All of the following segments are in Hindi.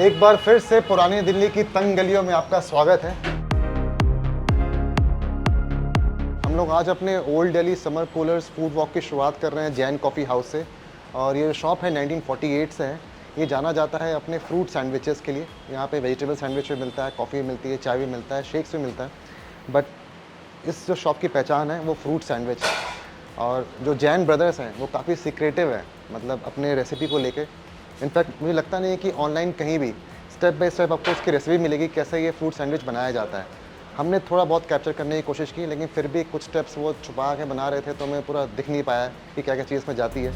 एक बार फिर से पुरानी दिल्ली की तंग गलियों में आपका स्वागत है। हम लोग आज अपने old Delhi summer coolers food walk की शुरुआत कर रहे हैं जैन कॉफ़ी हाउस से। और ये शॉप है 1948 से है। ये जाना जाता है अपने फ्रूट सैंडविचेस के लिए। यहाँ पे वेजिटेबल सैंडविच भी मिलता है, कॉफ़ी भी मिलती है, चाय भी मिलता है, शेक्स भी मिलता है। बट इस जो शॉप की पहचान है वो फ्रूट सैंडविच है। और जो जैन ब्रदर्स हैं वो काफ़ी सीक्रेटिव है, मतलब अपने रेसिपी को लेके। इनफैक्ट मुझे लगता नहीं है कि ऑनलाइन कहीं भी स्टेप बाय स्टेप आपको उसकी रेसिपी मिलेगी कैसे ये फ्रूट सैंडविच बनाया जाता है। हमने थोड़ा बहुत कैप्चर करने की कोशिश की, लेकिन फिर भी कुछ स्टेप्स वो छुपा के बना रहे थे, तो हमें पूरा दिख नहीं पाया कि क्या क्या चीज़ में जाती है।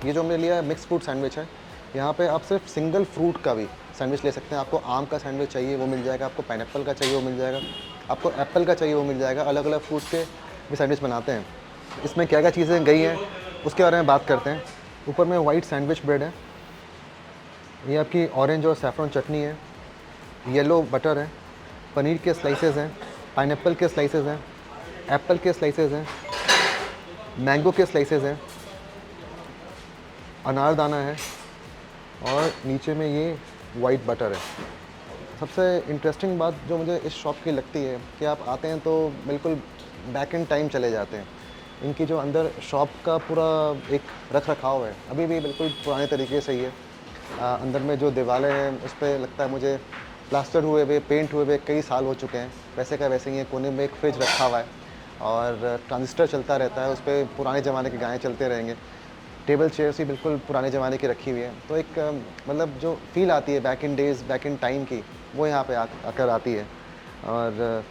ये जो हमने लिया है मिक्स फ्रूट सैंडविच है। यहाँ पे आप सिर्फ सिंगल फ्रूट का भी सैंडविच ले सकते हैं। आपको आम का सैंडविच चाहिए वो मिल जाएगा, आपको पाइनएप्पल का चाहिए वो मिल जाएगा, आपको एप्पल का चाहिए वो मिल जाएगा। अलग अलग फ्रूट्स के भी सैंडविच बनाते हैं। इसमें क्या क्या चीज़ें गई हैं उसके बारे में बात करते हैं। ऊपर में वाइट सैंडविच ब्रेड है, ये आपकी ऑरेंज और सैफरन चटनी है, येलो बटर है, पनीर के स्लाइसेस हैं, पाइनएप्पल के स्लाइसेस हैं, एप्पल के स्लाइसेस हैं, मैंगो के स्लाइसेस हैं, अनारदाना है और नीचे में ये वाइट बटर है। सबसे इंटरेस्टिंग बात जो मुझे इस शॉप की लगती है कि आप आते हैं तो बिल्कुल बैक इन टाइम चले जाते हैं। इनकी जो अंदर शॉप का पूरा एक रख रखाव है अभी भी बिल्कुल पुराने तरीके से ही है। अंदर में जो दीवारें हैं उस पर लगता है मुझे प्लास्टर हुए हुए, पेंट हुए हुए कई साल हो चुके हैं। वैसे का वैसे ही है। कोने में एक फ्रिज रखा हुआ है और ट्रांजिस्टर चलता रहता है, उस पर पुराने ज़माने के गाने चलते रहेंगे। टेबल चेयर्स भी बिल्कुल पुराने ज़माने की रखी हुई है। तो एक मतलब जो फ़ील आती है back in days, back in time की, वो यहाँ पे आकर आती है। और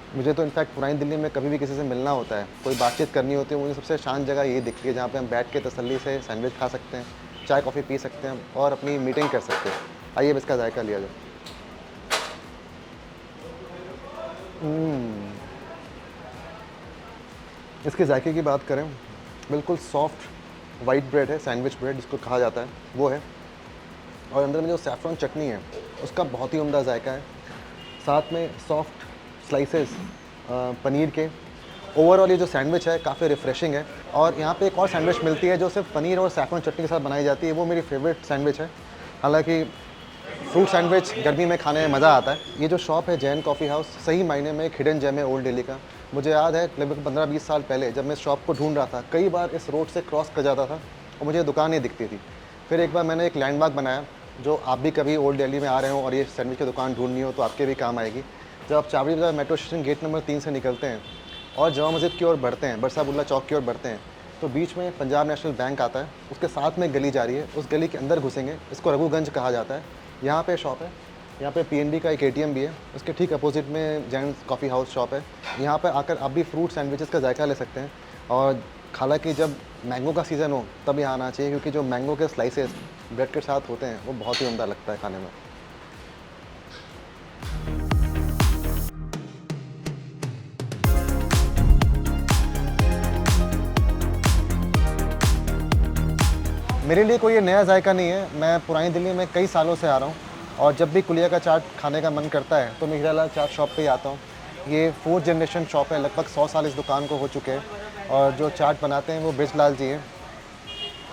मुझे तो इनफैक्ट पुरानी दिल्ली में कभी भी किसी से मिलना होता है, कोई बातचीत करनी होती है, मुझे सबसे शांत जगह यही दिखती है जहाँ पे हम बैठ के तसल्ली से सैंडविच खा सकते हैं, चाय कॉफ़ी पी सकते हैं और अपनी मीटिंग कर सकते हैं। आइए अब इसका जायका लिया जाए। इसके जायके की बात करें, बिल्कुल सॉफ्ट वाइट ब्रेड है, सैंडविच ब्रेड जिसको कहा जाता है वो है। और अंदर में जो सैफ़रन चटनी है उसका बहुत ही उम्दा जायका है। साथ में सॉफ्ट स्लाइसेस पनीर के। ओवरऑल ये जो सैंडविच है काफ़ी रिफ़्रेशिंग है। और यहाँ पे एक और सैंडविच मिलती है जो सिर्फ पनीर और सैफ़रन चटनी के साथ बनाई जाती है, वो मेरी फेवरेट सैंडविच है। हालांकि फ्रूट सैंडविच गर्मी में खाने में मज़ा आता है। ये जो शॉप है जैन कॉफ़ी हाउस सही मायने में एक हिडन जेम है ओल्ड दिल्ली का। मुझे याद है लगभग 15-20 साल पहले जब मैं इस शॉप को ढूंढ रहा था, कई बार इस रोड से क्रॉस कर जाता था और मुझे दुकान नहीं दिखती थी। फिर एक बार मैंने एक लैंडमार्क बनाया, जो आप भी कभी ओल्ड दिल्ली में आ रहे हो और ये सैंडविच की दुकान ढूंढनी हो तो आपके भी काम आएगी। जब आप चावड़ी बाज़ार मेट्रो स्टेशन गेट नंबर 3 से निकलते हैं और जामा मस्जिद की ओर बढ़ते हैं, बरसाबुल्ला चौक की ओर बढ़ते हैं, तो बीच में पंजाब नेशनल बैंक आता है, उसके साथ में गली जा रही है, उस गली के अंदर घुसेंगे, इसको रघुगंज कहा जाता है। यहाँ पे शॉप है, यहाँ पे पीएनबी का एक एटीएम भी है, उसके ठीक अपोजिट में जैन कॉफ़ी हाउस शॉप है। यहाँ पे आकर आप भी फ्रूट सैंडविचेस का जायका ले सकते हैं। और हालांकि जब मैंगो का सीज़न हो तब यहाँ आना चाहिए, क्योंकि जो मैंगो के स्लाइसेस ब्रेड के साथ होते हैं वो बहुत ही उम्दा लगता है खाने में। मेरे लिए कोई ये नया जायका नहीं है। मैं पुरानी दिल्ली में कई सालों से आ रहा हूँ और जब भी कुलिया का चाट खाने का मन करता है तो मैं हीरालाल चाट शॉप पे ही आता हूँ। ये 4th जनरेशन शॉप है, लगभग 100 साल इस दुकान को हो चुके हैं। और जो चाट बनाते हैं वो बृजलाल जी हैं।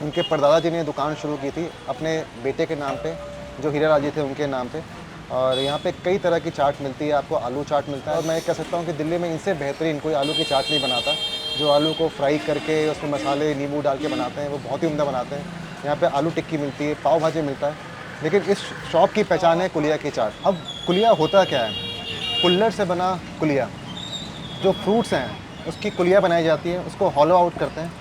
उनके परदादा जी ने दुकान शुरू की थी अपने बेटे के नाम पे, जो हीरालाल जी थे उनके नाम पे। और यहाँ पे कई तरह की चाट मिलती है, आपको आलू चाट मिलता है। और मैं कह सकता हूँ कि दिल्ली में इनसे बेहतरीन कोई आलू की चाट नहीं बनाता। जो आलू को फ्राई करके उसमें मसाले नींबू डाल के बनाते हैं वो बहुत ही उम्दा बनाते हैं। यहाँ पे आलू टिक्की मिलती है, पाव भाजी मिलता है। लेकिन इस शॉप की पहचान है कुलिया की चाट। अब कुलिया होता क्या है? कुल्हड़ से बना कुलिया, जो फ्रूट्स हैं उसकी कुलिया बनाई जाती है, उसको हॉलो आउट करते हैं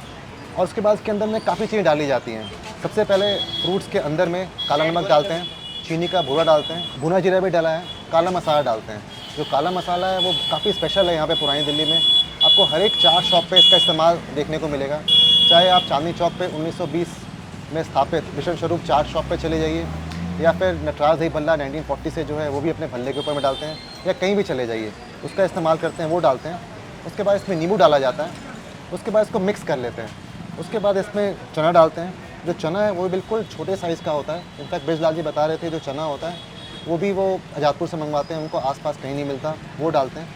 और उसके बाद उसके अंदर में काफ़ी चीज़ें डाली जाती हैं। सबसे पहले फ्रूट्स के अंदर में काला नमक डालते हैं, चीनी का भूरा डालते हैं, भुना जीरा भी डाला है, काला मसाला डालते हैं। जो काला मसाला है वो काफ़ी स्पेशल है यहाँ पे पुरानी दिल्ली में। आपको हर एक चाट शॉप पे इसका इस्तेमाल देखने को मिलेगा। चाहे आप चांदनी चौक पे 1920 में स्थापित मिशन स्वरूप चाट शॉप पे चले जाइए, या फिर नटराज दही भल्ला 1940 से जो है वो भी अपने भल्ले के ऊपर में डालते हैं, या कहीं भी चले जाइए उसका इस्तेमाल करते हैं, वो डालते हैं। उसके बाद इसमें नींबू डाला जाता है। उसके बाद इसको मिक्स कर लेते हैं। उसके बाद इसमें चना डालते हैं। जो चना है वो बिल्कुल छोटे साइज़ का होता है। इनफैक्ट बृजलाल जी बता रहे थे जो चना होता है वो भी वो आजादपुर से मंगवाते हैं, उनको आसपास कहीं नहीं मिलता, वो डालते हैं।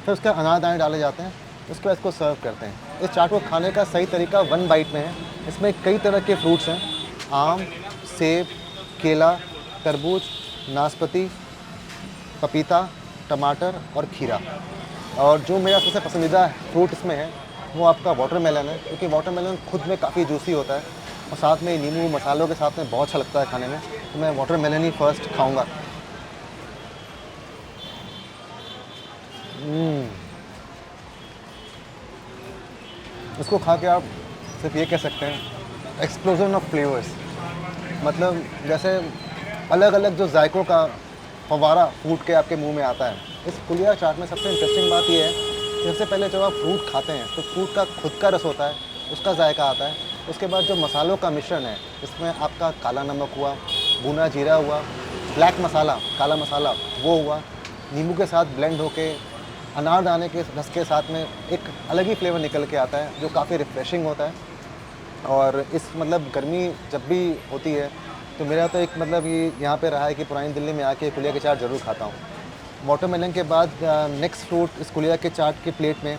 फिर उसके अनारदाने डाले जाते हैं। उसके बाद इसको सर्व करते हैं। इस चाट को खाने का सही तरीका 1 बाइट में है। इसमें कई तरह के फ्रूट्स हैं, आम, सेब, केला, तरबूज, नाशपाती, पपीता, टमाटर और खीरा। और जो मेरा सबसे पसंदीदा फ्रूट इसमें है वो आपका वाटरमेलन है, क्योंकि वाटरमेलन खुद में काफ़ी जूसी होता है और साथ में नींबू मसालों के साथ में बहुत अच्छा लगता है खाने में। तो मैं वाटरमेलन ही फर्स्ट खाऊंगा। इसको खा के आप सिर्फ ये कह सकते हैं एक्सप्लोजन ऑफ फ्लेवर्स, मतलब जैसे अलग अलग जो जायकों का फव्वारा फूट के आपके मुंह में आता है। इस कुलिया चाट में सबसे इंटरेस्टिंग बात यह है कि सबसे पहले जब आप फ्रूट खाते हैं तो फ्रूट का खुद का रस होता है, उसका जायका आता है। उसके बाद जो मसालों का मिश्रण है, इसमें आपका काला नमक हुआ, भुना जीरा हुआ, ब्लैक मसाला, काला मसाला वो हुआ, नींबू के साथ ब्लेंड होके अनारदाने के रस के साथ में एक अलग ही फ्लेवर निकल के आता है जो काफ़ी रिफ़्रेशिंग होता है। और इस मतलब गर्मी जब भी होती है तो मेरा तो एक मतलब ये यहाँ पे रहा है कि पुरानी दिल्ली में आके कुलिया की चाट ज़रूर खाता हूँ। वाटरमेलन के बाद नेक्स्ट फ्रूट इस कुलिया के चाट की प्लेट में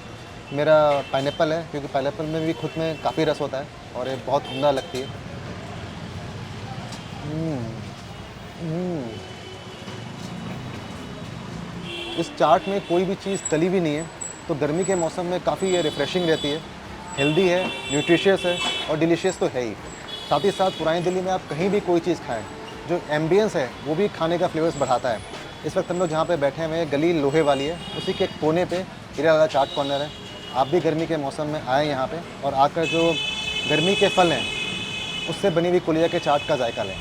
मेरा पाइनएप्पल है, क्योंकि पाइनएप्पल में भी खुद में काफ़ी रस होता है और ये बहुत उम्दा लगती है। इस चाट में कोई भी चीज़ तली भी नहीं है, तो गर्मी के मौसम में काफ़ी ये रिफ़्रेशिंग रहती है, हेल्दी है, न्यूट्रिशियस है और डिलीशियस तो है ही। साथ ही साथ पुरानी दिल्ली में आप कहीं भी कोई चीज़ खाएं, जो एम्बियंस है वो भी खाने का फ्लेवर्स बढ़ाता है। इस वक्त हम लोग जहाँ पे बैठे हुए हैं गली लोहे वाली है, उसी के एक कोने पे हीरा लाला चाट कॉर्नर है। आप भी गर्मी के मौसम में आएँ यहाँ पे और आकर जो गर्मी के फल हैं उससे बनी हुई कुलिया के चाट का जायका लें।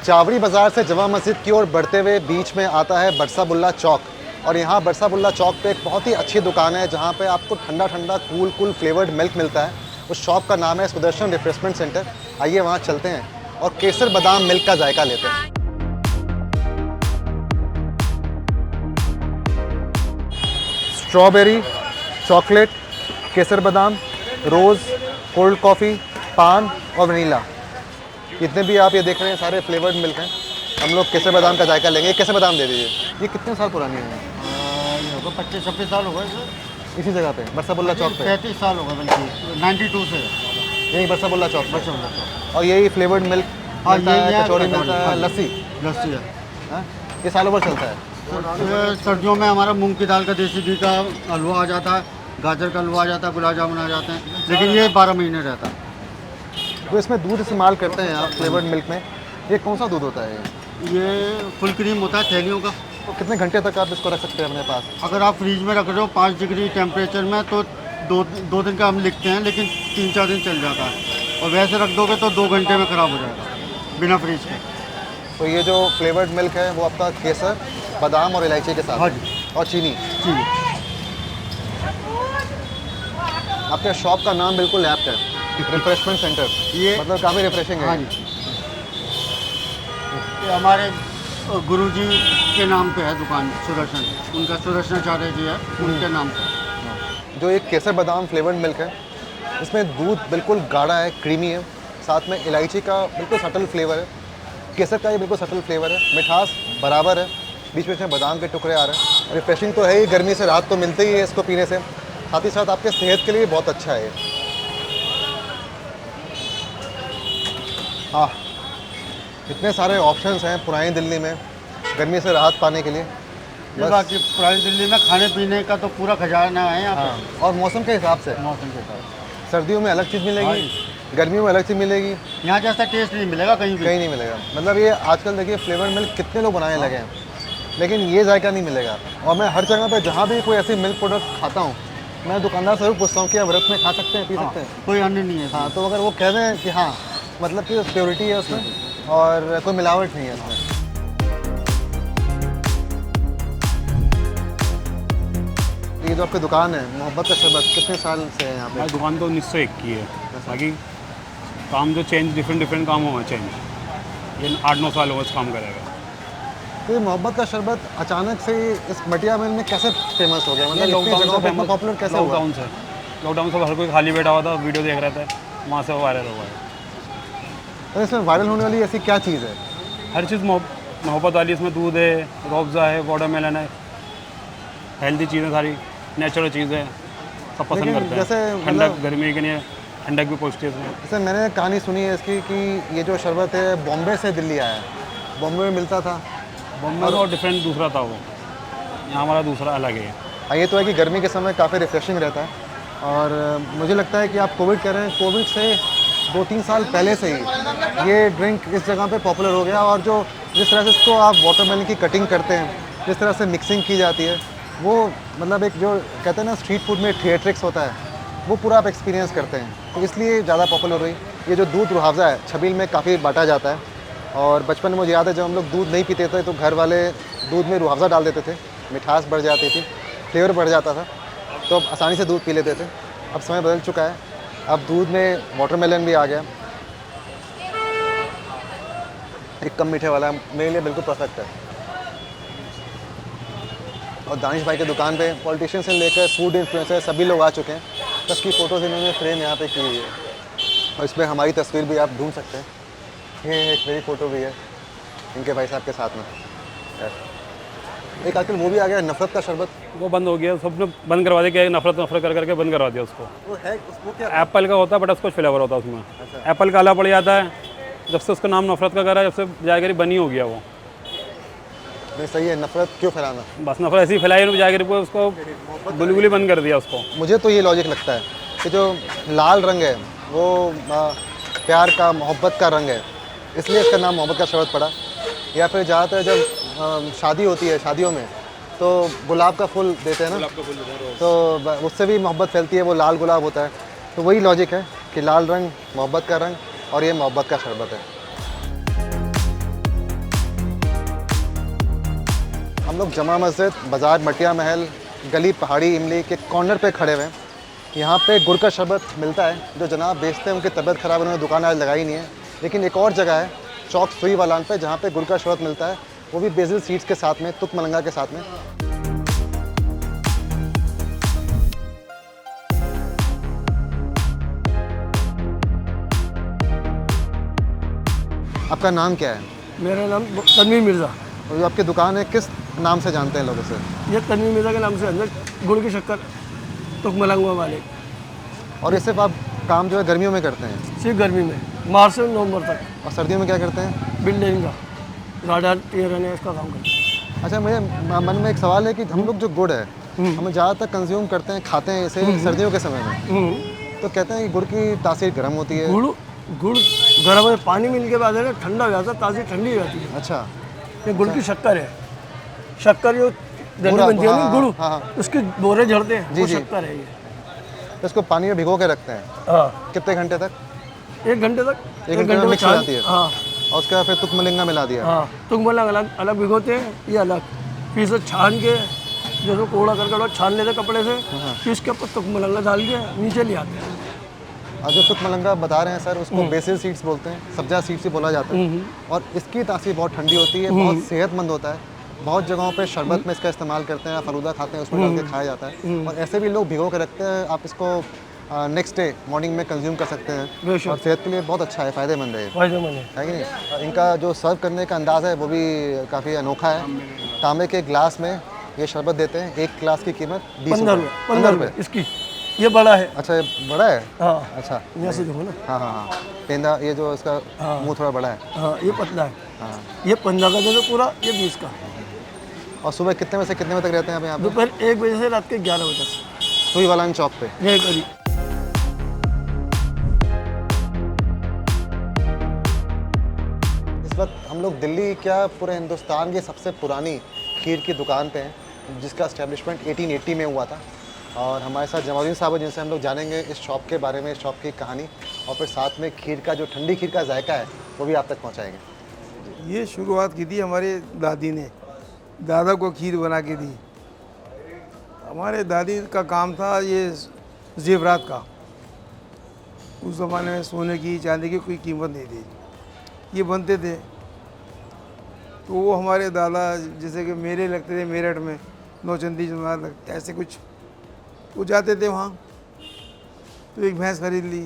चावड़ी बाज़ार से जमा मस्जिद की ओर बढ़ते हुए बीच में आता है बरसाबुल्ला चौक, और यहाँ बरसाबुल्ला चौक पे एक बहुत ही अच्छी दुकान है जहाँ पे आपको ठंडा ठंडा कूल फ्लेवर्ड मिल्क मिलता है। उस शॉप का नाम है सुदर्शन रिफ्रेशमेंट सेंटर। आइए वहाँ चलते हैं और केसर बादाम मिल्क का जायका लेते हैं। स्ट्रॉबेरी, चॉकलेट, केसर बादाम, रोज़, कोल्ड कॉफ़ी, पान और वनीला, जितने भी आप ये देख रहे हैं सारे फ्लेवर्ड मिल्क हैं। हम लोग केसर बादाम का जायका लेंगे। केसर बादाम दे दीजिए। ये कितने साल पुरानी है? ये होगा 25-26 साल हो गए सर। इसी जगह पे बरसाबुल्ला चौक पे 35 साल हो गए बल्कि 92 से यही बरसाबुल्ला चौक पे। बरसाबुल्ला चौक। और यही फ्लेवर्ड मिल्क हाँ, मिलता है, ये कचौड़ी मिलता है, लस्सी। लस्सी है। हाँ, ये सालों भर चलता है। ये सर्दियों में हमारा मूंग की दाल का देसी घी का हलवा आ जाता है, गाजर का हलवा आ जाता है, गुलाब जामुन आ जाते हैं, लेकिन ये 12 महीने रहता है। तो इसमें दूध इस्तेमाल करते हैं आप फ्लेवर्ड मिल्क में। ये कौन सा दूध होता है? ये फुल क्रीम होता है थैलियों का। तो कितने घंटे तक आप इसको रख सकते हैं अपने पास? अगर आप फ्रीज में रख रहे हो 5 डिग्री टेम्परेचर में तो दो दिन का हम लिखते हैं, लेकिन 3-4 दिन चल जाता है। और वैसे रख दोगे तो 2 घंटे में ख़राब हो जाएगा बिना फ्रीज के। तो ये जो फ्लेवर्ड मिल्क है वो आपका केसर, बादाम और इलायची के साथ। हाँ जी। और चीनी। जी। आपके शॉप का नाम बिल्कुल ऐप्ट है, रिफ्रेशमेंट सेंटर। ये मतलब काफ़ी रिफ्रेशिंग है। हाँ जी। ये हमारे गुरुजी के नाम पे है दुकान, सुदर्शन, उनका सुदर्शनाचार्य जी है, उनके नाम पे। जो एक केसर बादाम फ्लेवर्ड मिल्क है, इसमें दूध बिल्कुल गाढ़ा है, क्रीमी है, साथ में इलायची का बिल्कुल सटल फ्लेवर है, केसर का भी बिल्कुल सटल फ्लेवर है, मिठास बराबर है, बीच बीच में बादाम के टुकड़े आ रहे हैं। रिफ्रेशिंग तो है ही, गर्मी से राहत तो मिलती ही है इसको पीने से, साथ ही साथ आपके सेहत के लिए बहुत अच्छा है ये। हाँ, इतने सारे ऑप्शंस हैं पुरानी दिल्ली में गर्मी से राहत पाने के लिए। ये बाकी पुरानी दिल्ली में खाने पीने का तो पूरा खजाना है यहाँ हाँ, और मौसम के हिसाब से पे। मौसम के साथ सर्दियों में अलग चीज़ मिलेगी, गर्मियों में अलग चीज़ मिलेगी, यहाँ जैसा टेस्ट नहीं मिलेगा कहीं भी। कहीं नहीं मिलेगा। मतलब ये आजकल देखिए फ्लेवर मिल्क कितने लोग बनाने लगे हैं, लेकिन ये जायका नहीं मिलेगा। और मैं हर जगह पे जहाँ भी कोई ऐसी मिल्क प्रोडक्ट खाता हूँ, मैं दुकानदार से ज़रूर पूछता हूँ कि आप व्रत में खा सकते हैं, पी सकते हैं? कोई अन्य नहीं है। हाँ, तो अगर वो कह दें कि हाँ, मतलब कि प्योरिटी है उसमें और कोई मिलावट नहीं है उसमें। ये जो आपकी दुकान है मोहब्बत का शरबत, कितने साल से है यहाँ पे? हमारी दुकान तो 1901 की है। बाकी काम जो चेंज डिफरेंट काम हुआ चेंज, ये 8-9 साल हो गए इस काम करेगा। तो ये मोहब्बत का शरबत अचानक से इस मटिया महल में कैसे फेमस हो गया? मतलब इतनी लॉकडाउन जगहों से पे इतना फेमस, पॉपुलर कैसे हुआ? लॉकडाउन से हर कोई खाली बैठा हुआ था, वीडियो देख रहा था, वहाँ से वायरल हुआ है। तो इसमें वायरल होने वाली ऐसी क्या चीज़ है? हर चीज़ मोहब्बत वाली, इसमें दूध है, रूह अफ़ज़ा है, वाटरमेलन है, हेल्दी चीज़ें सारी, नेचुरल चीज़ें सब पसंद लेकिन करते जैसे हैं। मतलब- ठंडक गर्मी के लिए ठंडक भी पहुँचती है इसमें। जैसे मैंने कहानी सुनी है इसकी कि ये जो शरबत है बॉम्बे से दिल्ली आया है, बॉम्बे में मिलता था। बॉम्बे में और डिफरेंट दूसरा था वो, यहाँ हमारा दूसरा अलग है। हाँ, ये तो है कि गर्मी के समय काफ़ी रिफ्रेशिंग रहता है। और मुझे लगता है कि आप कोविड कह रहे हैं, कोविड से 2-3 साल पहले से ही ये ड्रिंक इस जगह पे पॉपुलर हो गया। और जो जिस तरह से इसको आप वाटरमेलन की कटिंग करते हैं, जिस तरह से मिक्सिंग की जाती है, वो मतलब एक जो कहते हैं ना स्ट्रीट फूड में थिएट्रिक्स होता है, वो पूरा आप एक्सपीरियंस करते हैं, तो इसलिए ज़्यादा पॉपुलर हुई। ये जो दूध रुहावज़ा है छबील में काफ़ी बांटा जाता है। और बचपन में मुझे याद है जब हम लोग दूध नहीं पीते थे तो घर वाले दूध में रुहावज़ा डाल देते थे, मिठास बढ़ जाती थी, फ्लेवर बढ़ जाता था, तो अब आसानी से दूध पी लेते थे। अब समय बदल चुका है, अब दूध में वाटरमेलन भी आ गया, एक कम मीठे वाला मेरे लिए बिल्कुल परफेक्ट है। और दानिश भाई की दुकान पे पॉलिटिशियन से लेकर फूड इन्फ्लुएंसर सभी लोग आ चुके हैं। सबकी फ़ोटोज़ इन्होंने फ्रेम यहाँ पे की हुई है और इसमें हमारी तस्वीर भी आप ढूंढ सकते हैं। ये एक मेरी फ़ोटो भी है इनके भाई साहब के साथ में। एक आजकल वो भी आ गया नफ़रत का शरबत, वो बंद हो गया, सबने बंद करवा दिया, नफरत नफरत कर करके बंद करवा दिया उसको। वो है उसको क्या? एप्पल का होता है, बट स्कॉच फ्लेवर होता है उसमें। एप्पल काला पड़ जाता है, जब से उसका नाम नफरत का करा, जब से जाकर बनी हो गया वो। नहीं सही है, नफ़रत क्यों फैलाना। बस नफरत ऐसी फैलाई, जाकर उसको गुलगुली बंद कर दिया उसको। मुझे तो ये लॉजिक लगता है कि जो लाल रंग है वो प्यार का, मोहब्बत का रंग है, इसलिए इसका नाम मोहब्बत का शरबत पड़ा। या फिर ज़्यादातर जब शादी होती है, शादियों में तो गुलाब का फूल देते हैं ना, तो उससे भी मोहब्बत फैलती है, वो लाल गुलाब होता है। तो वही लॉजिक है कि लाल रंग मोहब्बत का रंग और ये मोहब्बत का शरबत है। हम लोग जमा मस्जिद, बाज़ार मटिया महल, गली पहाड़ी इमली के कॉर्नर पे खड़े हुए हैं। यहाँ पे गुड़ का शरबत मिलता है। जो जनाब बेचते हैं उनकी तबीयत ख़राब, उन्होंने दुकान आज लगाई नहीं है। लेकिन एक और जगह है चौक सुई वालान पे, जहाँ पे गुड़ का शरबत मिलता है, वो भी बेसिल सीड्स के साथ में, तुक मलंगा के साथ में। आपका नाम क्या है? मेरा नाम तनवीर मिर्ज़ा। और जो आपकी दुकान है किस नाम से जानते हैं लोग इसे? ये तनवीर मिर्ज़ा के नाम से अंदर गुड़ की शक्कर तुक मलंगा वाले। और ये सिर्फ आप काम जो है गर्मियों में करते हैं? सिर्फ गर्मी में, मार्च से नवंबर तक। और सर्दियों में क्या करते हैं? बिल्डिंग का गार्डन टीयर इसका काम करते हैं। अच्छा, मेरे मन में एक सवाल है कि हम लोग जो गुड़ है हम ज़्यादातर कंज्यूम करते हैं, खाते हैं इसे सर्दियों के समय में, तो कहते हैं कि गुड़ की तासीर गर्म होती है। गुड़ गर्म में पानी मिल के बाद है ना ठंडा हो जाता है, ताज़ी ठंडी हो जाती है। अच्छा, ये गुड़ की शक्कर है। शक्कर जो दही बूरा, बनती है ना हाँ, गुड़, हाँ। उसके बोरे झड़ते हैं, जी, वो जी। शक्कर है ये। तो इसको पानी में भिगो के रखते हैं हाँ, कितने घंटे तक? 1 घंटे तक। 1 घंटे में मिक्स हो छान- जाती है? हाँ और उसके बाद फिर तुक मलिंगा मिला दिया? हाँ, तुक मलंग अलग अलग भिगोते हैं, ये अलग। फिर इसे छान के जैसे कोड़ा करके छान लेते कपड़े से, फिर इसके ऊपर तुक मलंगा डाल के नीचे ले आते हैं। और जो तुक मलंगा बता रहे हैं सर, उसको बेसिल सीड्स बोलते हैं, सब्जा सीड्स भी बोला जाता है। और इसकी तासीर बहुत ठंडी होती है, बहुत सेहतमंद होता है। बहुत जगहों पे शरबत में इसका इस्तेमाल करते हैं, फलूदा खाते हैं, उसमें डाल के खाया जाता है। और ऐसे भी लोग भिगो के रखते हैं, आप इसको नेक्स्ट डे मॉर्निंग में कंज्यूम कर सकते हैं। बेशक। और सेहत के लिए बहुत अच्छा है, फ़ायदेमंद है ये, फायदेमंद है। है कि नहीं? और इनका जो सर्व करने का अंदाज़ है वो भी काफ़ी अनोखा है। तांबे के गिलास में ये शरबत देते हैं। एक गिलास की कीमत 20 15 रुपये। रुपये, 15 रुपये इसकी। ये बड़ा है। अच्छा, ये बड़ा है? हाँ, अच्छा, यहाँ से देखो ना। हाँ हाँ हाँ, पेंदा, ये जो इसका मुंह थोड़ा बड़ा है। हाँ, ये पतला है। हाँ। ये 15 का जो पूरा, ये 20 का। और सुबह कितने बजे से कितने बजे तक रहते हैं आप यहाँ पे? दोपहर 1 बजे से रात के 11 बजे तक। सुई वाला चौक पे। यही करीब। इस वक्त हम लोग दिल्ली क्या पूरे हिंदुस्तान की सबसे पुरानी खीर की दुकान पे हैं, जिसका एस्टेब्लिशमेंट 1880 में हुआ था। और हमारे साथ जमालुद्दीन साहब हैं, जिनसे हम लोग जानेंगे इस शॉप के बारे में, इस शॉप की कहानी, और फिर साथ में खीर का जो ठंडी खीर का जायका है वो भी आप तक पहुँचाएंगे। ये शुरुआत की थी हमारे दादी ने, दादा को खीर बना के दी। हमारे दादी का काम था ये जेवरात का। उस ज़माने में सोने की चांदी की कोई कीमत नहीं थी, ये बनते थे। तो वो हमारे दादा, जैसे कि मेरे लगते थे मेरठ में, नौचंदी जमात लगते, ऐसे कुछ वो जाते थे वहाँ। तो एक भैंस खरीद ली,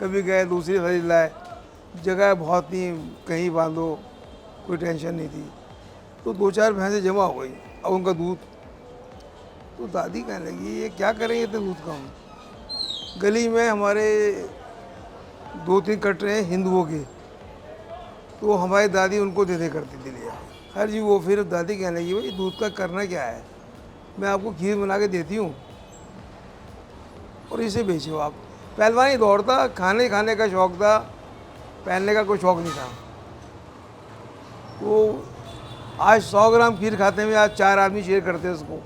कभी गए दूसरी खरीद लाए, जगह बहुत थी, कहीं बांधो, कोई टेंशन नहीं थी। तो 2-4 भैंसें जमा हो गई। अब उनका दूध तो दादी कहने लगी ये क्या करेंगे इतने दूध का हम। गली में हमारे 2-3 कटरे हैं हिंदुओं के, तो हमारी दादी उनको दे दे करती थी लिया। हर जी वो फिर दादी कहने लगी भाई दूध का करना क्या है, मैं आपको खीर बना के देती हूँ और इसे बेचो आप। पहलवानी दौड़ था, खाने का शौक़ था, पहनने का कोई शौक़ नहीं था। तो आज 100 ग्राम खीर खाते में आज 4 आदमी शेयर करते हैं उसको।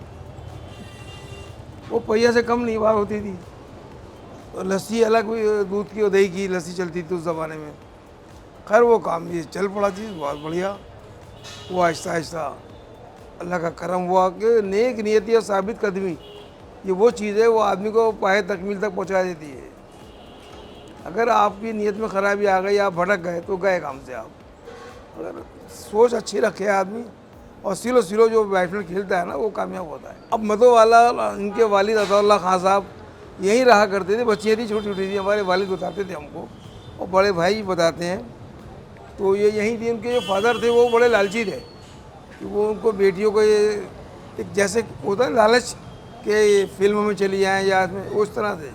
वो पहिया से कम नहीं बात होती थी। और लस्सी अलग भी, दूध की और दही की लस्सी चलती थी उस ज़माने में। खैर वो काम ये चल पड़ा चीज़ बहुत बढ़िया। वो आहिस्ता आहिस्ता अल्लाह का करम हुआ कि नेक नियति और साबित कदमी ये वो चीज़ है वो आदमी को पाए तकमील तक पहुंचा देती है। अगर आपकी नीयत में ख़राबी आ गई, आप भटक गए तो गए काम से आप। अगर सोच अच्छी रखे आदमी और सिलो सिलो जो बैट्समैन खेलता है ना वो कामयाब होता है। अब मदो वाला इनके वालिद अताउल्लाह खान साहब यहीं रहा करते थे, बच्चियाँ थी छोटी छोटी थी, हमारे वालिद बताते थे हमको और बड़े भाई बताते हैं। तो ये यहीं थी, उनके जो फादर थे वो बड़े लालची थे कि वो उनको बेटियों को ये एक जैसे होता है लालच के फिल्म में चली जाएँ या इसमें, उस तरह से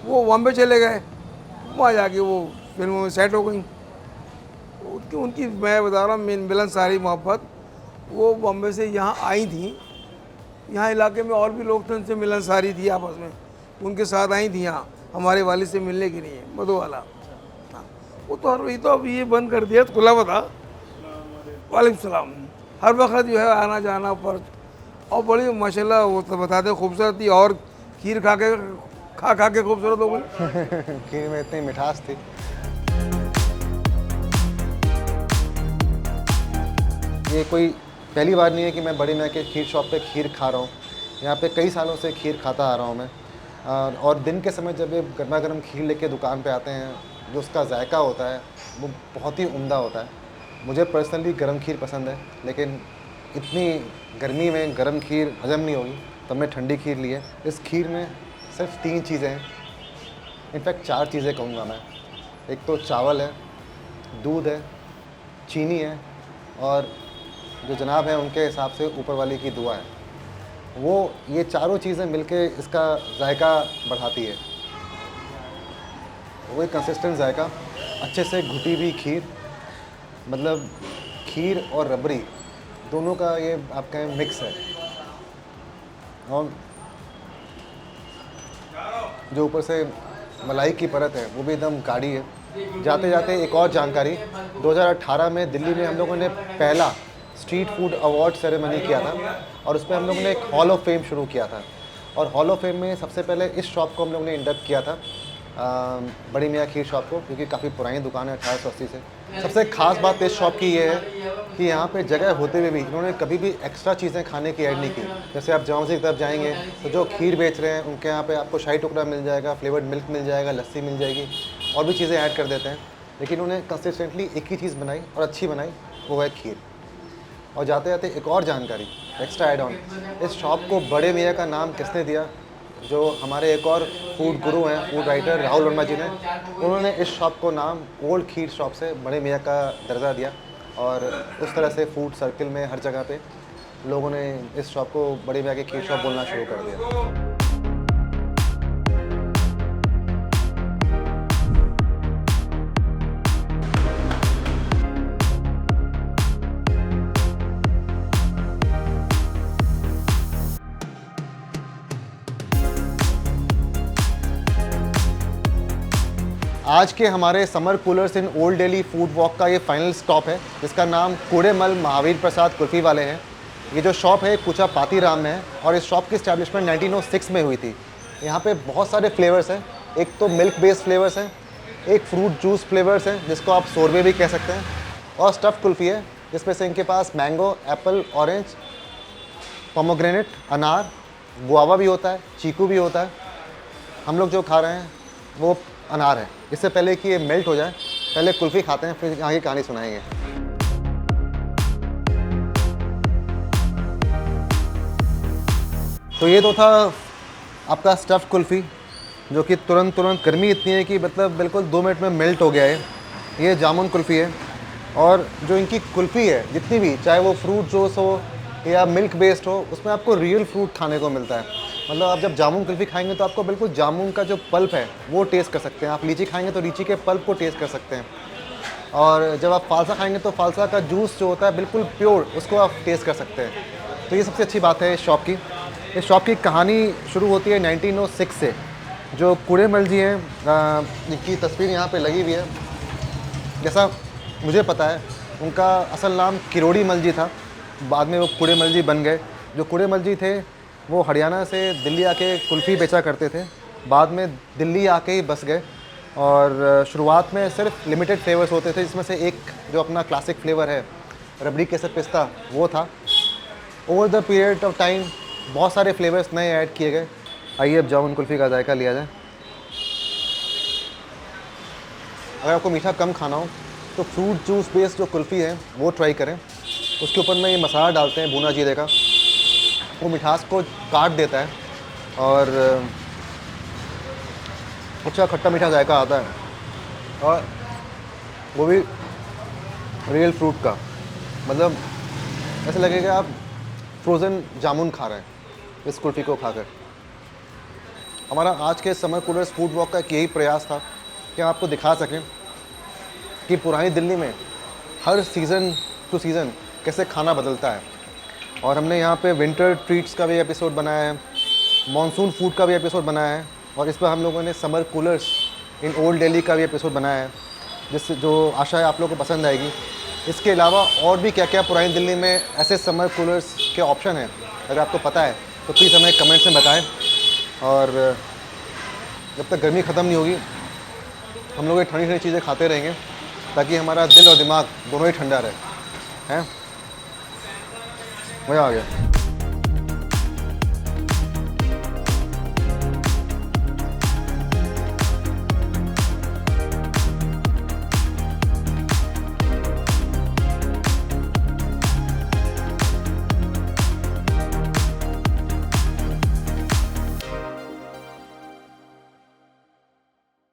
वो बॉम्बे चले गए। वहाँ जाके वो फिल्मों में सेट हो गई। उनकी मैं बता रहा हूँ मिलनसारी मोहब्बत, वो बॉम्बे से यहाँ आई थी। यहाँ इलाके में और भी लोग थे, उनसे मिलनसारी थी आपस में, उनके साथ आई थी यहाँ हमारे वालिद से मिलने के लिए, मधु वाला। हाँ, वो तो हर वही तो अब ये बंद कर दिया, खुला बता। वालेकुम सलाम। हर वक्त जो है आना जाना पर, और बड़ी माशाल्लाह वो तो बताते खूबसूरत थी और खीर खा के खूबसूरत हो गई। खीर में इतनी मिठास थी। ये कोई पहली बार नहीं है कि मैं बड़ी मियाँ के खीर शॉप पे खीर खा रहा हूँ। यहाँ पे कई सालों से खीर खाता आ रहा हूँ मैं। और दिन के समय जब ये गर्मा गर्म खीर लेके दुकान पे आते हैं, जो उसका जायका होता है वो बहुत ही उम्दा होता है। मुझे पर्सनली गर्म खीर पसंद है, लेकिन इतनी गर्मी में गर्म खीर हजम नहीं होगी, तो मैं ठंडी खीर ली है। इस खीर में सिर्फ 3 चीज़ें हैं, इनफैक्ट 4 चीज़ें कहूँगा मैं। एक तो चावल है, दूध है, चीनी है और जो जनाब है उनके हिसाब से ऊपर वाले की दुआ है। वो ये चारों चीज़ें मिलके इसका जायका बढ़ाती है। वही कंसिस्टेंट जायका, अच्छे से घुटी हुई खीर, मतलब खीर और रबड़ी दोनों का ये आपका मिक्स है। और जो ऊपर से मलाई की परत है वो भी एकदम गाढ़ी है। जाते जाते एक और जानकारी, 2018 में दिल्ली में हम लोगों ने पहला स्ट्रीट फूड अवार्ड सेरेमनी किया था और उसमें हम लोगों ने एक हॉल ऑफ फेम शुरू किया था। और हॉल ऑफ फेम में सबसे पहले इस शॉप को हम लोगों ने इंडक्ट किया था, बड़ी मियाँ खीर शॉप को, क्योंकि काफ़ी पुरानी दुकान है 1880 से। सबसे ख़ास बात इस शॉप की ये है कि यहाँ पे जगह होते हुए भी इन्होंने कभी भी एक्स्ट्रा चीज़ें खाने की ऐड नहीं की। जैसे आप जामा मस्जिद की तरफ जाएंगे तो जो खीर बेच रहे हैं उनके यहाँ पे आपको शाही टुकड़ा मिल जाएगा, फ्लेवर्ड मिल्क मिल जाएगा, लस्सी मिल जाएगी, और भी चीज़ें ऐड कर देते हैं। लेकिन उन्होंने कंसिस्टेंटली एक ही चीज़ बनाई और अच्छी बनाई, वो है खीर। और जाते जाते एक और जानकारी, एक्स्ट्रा एड ऑन, इस शॉप को बड़े मियाँ का नाम किसने दिया? जो हमारे एक और फूड गुरु हैं, फूड राइटर राहुल वर्मा जी ने, उन्होंने इस शॉप को नाम ओल्ड खीर शॉप से बड़े मियाँ का दर्जा दिया। और उस तरह से फूड सर्कल में हर जगह पे लोगों ने इस शॉप को बड़े मियाँ की खीर शॉप बोलना शुरू कर दिया। आज के हमारे summer coolers in old Delhi food walk का ये फाइनल स्टॉप है, जिसका नाम कूड़ेमल महावीर प्रसाद कुल्फ़ी वाले हैं। ये जो शॉप है कुचा पातीराम में है और इस शॉप की स्टैब्लिशमेंट 1906 में हुई थी। यहाँ पे बहुत सारे फ्लेवर्स हैं, एक तो मिल्क बेस्ड फ्लेवर्स हैं, एक फ्रूट जूस फ्लेवर्स हैं जिसको आप सोरबे भी कह सकते हैं, और स्टफ़ कुल्फ़ी है जिसमें से इनके पास मैंगो, एप्पल, ऑरेंज, पोमोग्रेनेट, अनार, गुआवा भी होता है, चीकू भी होता है। हम लोग जो खा रहे हैं वो अनार है। इससे पहले कि ये मेल्ट हो जाए, पहले कुल्फ़ी खाते हैं, फिर आगे कहानी सुनाएंगे। तो ये तो था आपका स्टफ़ कुल्फ़ी, जो कि तुरंत गर्मी इतनी है कि मतलब बिल्कुल 2 मिनट में मेल्ट हो गया है। ये जामुन कुल्फ़ी है, और जो इनकी कुल्फ़ी है जितनी भी, चाहे वो फ्रूट जूस हो या मिल्क बेस्ड हो, उसमें आपको रियल फ्रूट खाने को मिलता है। मतलब आप जब जामुन कुल्फ़ी खाएंगे तो आपको बिल्कुल जामुन का जो पल्प है वो टेस्ट कर सकते हैं। आप लीची खाएंगे तो लीची के पल्प को टेस्ट कर सकते हैं। और जब आप फालसा खाएंगे तो फालसा का जूस जो होता है बिल्कुल प्योर, उसको आप टेस्ट कर सकते हैं। तो ये सबसे अच्छी बात है इस शॉप की। इस शॉप की कहानी शुरू होती है 1906 से। जो कुड़ेमल जी हैं, इनकी तस्वीर यहाँ पे लगी हुई है। जैसा मुझे पता है उनका असल नाम किरोड़ी मल जी था, बाद में वो कुड़ेमल जी बन गए। जो कुड़ेमल जी थे वो हरियाणा से दिल्ली आके कुल्फ़ी बेचा करते थे, बाद में दिल्ली आके ही बस गए। और शुरुआत में सिर्फ लिमिटेड फ्लेवर्स होते थे, जिसमें से एक जो अपना क्लासिक फ्लेवर है रबड़ी केसर पिस्ता वो था। Over the period of time बहुत सारे फ्लेवर्स नए ऐड किए गए। आइए अब जामुन कुल्फ़ी का जायका लिया जाए। अगर आपको मीठा कम खाना हो तो फ्रूट जूस बेस्ड जो कुल्फ़ी है वो ट्राई करें। उसके ऊपर में ये मसाला डालते हैं भुना जीरे का, वो मिठास को काट देता है और अच्छा खट्टा मीठा जायका आता है, और वो भी रियल फ्रूट का। मतलब ऐसा लगेगा आप फ्रोज़न जामुन खा रहे हैं इस कुल्फ़ी को खाकर। हमारा आज के समर कूलर्स फूड वॉक का एक यही प्रयास था कि हम आपको दिखा सकें कि पुरानी दिल्ली में हर सीज़न टू सीज़न कैसे खाना बदलता है। और हमने यहाँ पे विंटर ट्रीट्स का भी एपिसोड बनाया है, मॉनसून फूड का भी एपिसोड बनाया है, और इस पर हम लोगों ने summer coolers in old Delhi का भी एपिसोड बनाया है, जिससे जो आशा है आप लोगों को पसंद आएगी। इसके अलावा और भी क्या क्या पुरानी दिल्ली में ऐसे समर कूलर्स के ऑप्शन हैं, अगर आपको पता है तो प्लीज़ हमें कमेंट्स में बताएं। और जब तक गर्मी ख़त्म नहीं होगी हम लोग ये ठंडी ठंडी चीज़ें खाते रहेंगे, ताकि हमारा दिल और दिमाग दोनों ही ठंडा रहे। हैं, मज़ा आ गया।